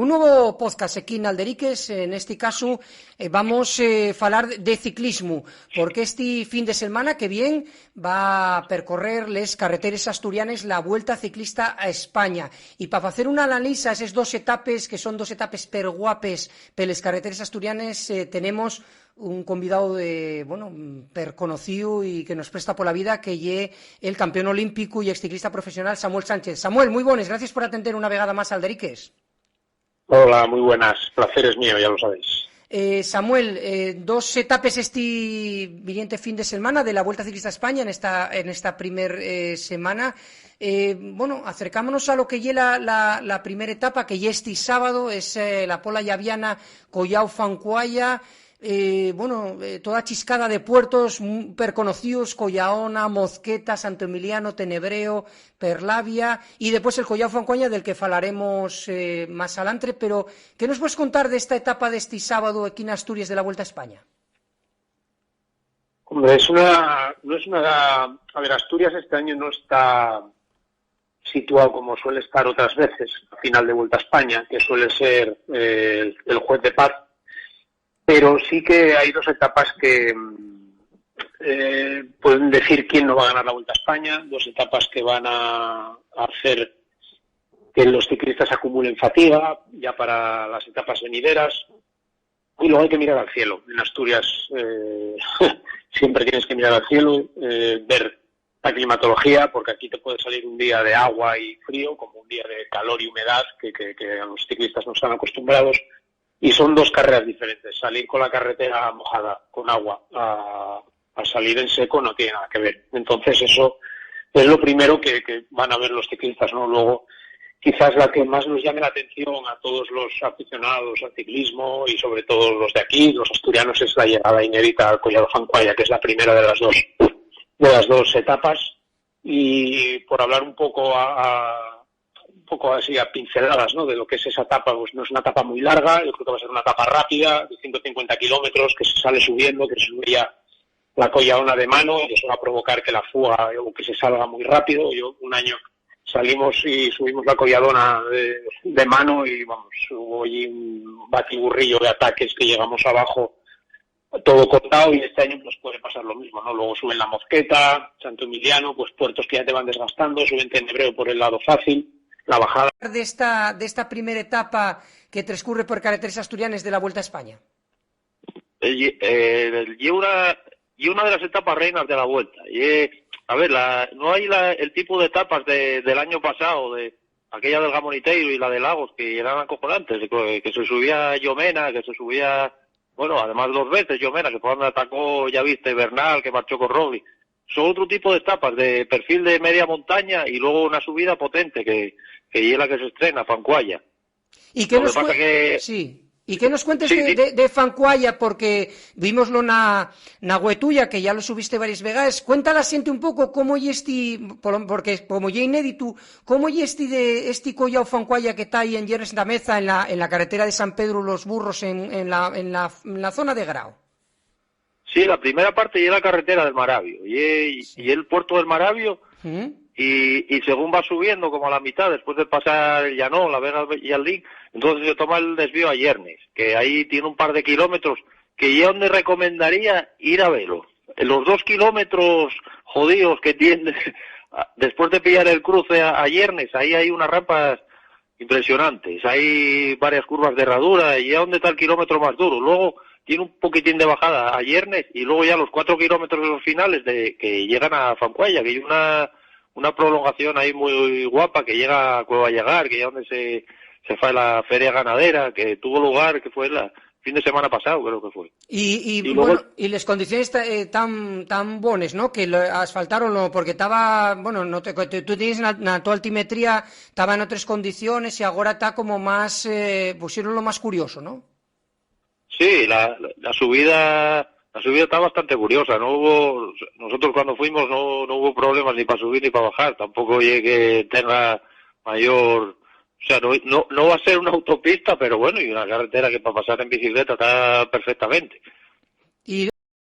un novo podcast aquí en Alderiques. En este caso vamos a falar de ciclismo, porque este fin de semana que viene va a percorrer les carreteres asturianes la Vuelta Ciclista a España. Y para hacer una análisis a esas dos etapes, que son dos etapes per guapes per les carreteres asturianes, tenemos un convidado per conocido y que nos presta por la vida, que lle el campeón olímpico y exciclista profesional Samuel Sánchez. Samuel, muy buenas, gracias por atender una vegada más a Alderiques. Hola, muy buenas, placer es mío, ya lo sabéis. Samuel, dos etapes este viniente fin de semana de la Vuelta Ciclista a España en esta primer semana. Acercámonos a lo que lle la primera etapa, que lle este sábado, es la Pola Llaviana Collao-Fancuaya. Toda chiscada de puertos perconocidos: Collaona, Mozqueta, Santo Emiliano, Tenebreo, Perlavia, y después el Collao-Fancuaya, del que falaremos más adelante. Pero, ¿qué nos puedes contar de esta etapa de este sábado aquí en Asturias de la Vuelta a España? Hombre, a ver, Asturias este año no está situado como suele estar otras veces, a final de Vuelta a España, que suele ser el Juez de Paz. Pero sí que hay dos etapas que pueden decir quién no va a ganar la Vuelta a España, dos etapas que van a hacer que los ciclistas acumulen fatiga ya para las etapas venideras, y luego hay que mirar al cielo. En Asturias siempre tienes que mirar al cielo, ver la climatología, porque aquí te puede salir un día de agua y frío, como un día de calor y humedad, que a los ciclistas no están acostumbrados. Y son dos carreras diferentes. Salir con la carretera mojada, con agua, a salir en seco no tiene nada que ver. Entonces eso es lo primero que van a ver los ciclistas, ¿no? Luego, quizás la que más nos llame la atención a todos los aficionados al ciclismo, y sobre todo los de aquí, los asturianos, es la llegada inédita al Collao-Fancuaya, que es la primera de las dos etapas. Y por hablar un poco así a pinceladas, ¿no?, de lo que es esa etapa, pues no es una etapa muy larga, yo creo que va a ser una etapa rápida, de 150 kilómetros, que se sale subiendo, que se subía la Collaona de mano, y eso va a provocar que la fuga o que se salga muy rápido. Un año salimos y subimos la Colladona de mano, y vamos, hubo allí un batiburrillo de ataques que llegamos abajo todo cortado, y este año pues puede pasar lo mismo, ¿no? Luego suben la Mozqueta, Santo Emiliano, pues puertos que ya te van desgastando, suben Tenebreo por el lado fácil. La bajada de esta primera etapa que transcurre por carreteras asturianas de la Vuelta a España. Y una de las etapas reinas de la Vuelta. No hay el tipo de etapas del año pasado, de aquella del Gamoniteiro y la de Lagos, que eran acojonantes, que se subía Llomena, que se subía, además dos veces Llomena, que fue donde atacó, ya viste, Bernal, que marchó con Roglic. Son otro tipo de etapas, de perfil de media montaña, y luego una subida potente, que es la que se estrena, Fancuaya. ¿Y qué nos cuentes de Fancuaya? Porque vimoslo na web tuya, que ya lo subiste varias veces. Cuéntala, siente un poco cómo y porque como ya inédito, cómo y este Collao Fancuaya que está ahí en Yernes da Meza, en la carretera de San Pedro los Burros, en la zona de Grao. Sí, la primera parte es la carretera del Maravio, y el puerto del Maravio, y según va subiendo, como a la mitad, después de pasar el Llanón, la Vega y el Link, entonces se toma el desvío a Yernes, que ahí tiene un par de kilómetros, que yo donde recomendaría ir a verlo. En los 2 kilómetros jodidos que tiene, después de pillar el cruce a Yernes, ahí hay unas rampas impresionantes, hay varias curvas de herradura, y es donde está el kilómetro más duro. Luego tiene un poquitín de bajada a Yernes, y luego ya los 4 kilómetros de los finales que llegan a Fancuaya, que hay una prolongación ahí muy guapa que llega a Cueva Llegar, que ya donde se fue la feria ganadera, que tuvo lugar, que fue el fin de semana pasado, creo que fue. Y las condiciones tan buenas, ¿no?, que asfaltaron, porque estaba, tú tienes na tu altimetría, estaba en otras condiciones, y ahora está como más, pusieron lo más curioso, ¿no? Sí, la subida está bastante curiosa. Nosotros cuando fuimos no hubo problemas ni para subir ni para bajar. Tampoco llegue que tenga mayor, no va a ser una autopista, pero y una carretera que para pasar en bicicleta está perfectamente. Y